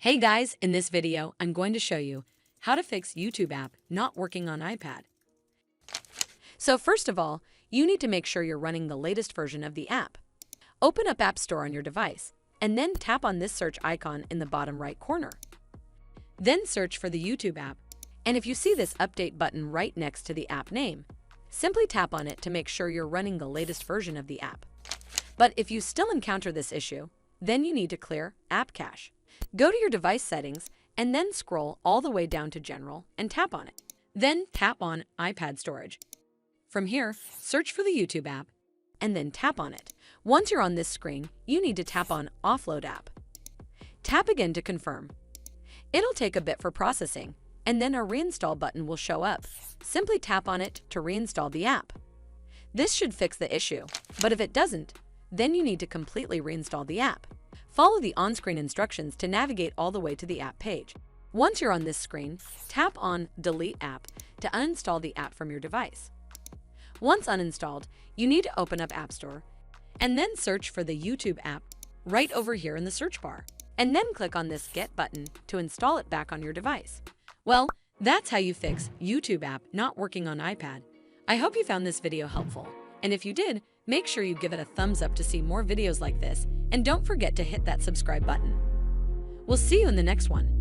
Hey guys, in this video, I'm going to show you how to fix YouTube app not working on iPad. So first of all, you need to make sure you're running the latest version of the app. Open up App Store on your device, and then tap on this search icon in the bottom right corner. Then search for the YouTube app, and if you see this update button right next to the app name, simply tap on it to make sure you're running the latest version of the app. But if you still encounter this issue, then you need to clear App Cache. Go to your device settings and then scroll all the way down to General and tap on it. Then tap on iPad Storage. From here, search for the YouTube app and then tap on it. Once you're on this screen, you need to tap on Offload App. Tap again to confirm. It'll take a bit for processing, and then a Reinstall button will show up. Simply tap on it to reinstall the app. This should fix the issue, but if it doesn't, then you need to completely reinstall the app. Follow the on-screen instructions to navigate all the way to the app page. Once you're on this screen, tap on Delete App to uninstall the app from your device. Once uninstalled, you need to open up App Store and then search for the YouTube app right over here in the search bar, and then click on this Get button to install it back on your device. Well, that's how you fix YouTube app not working on iPad. I hope you found this video helpful, and if you did, make sure you give it a thumbs up to see more videos like this, and don't forget to hit that subscribe button. We'll see you in the next one.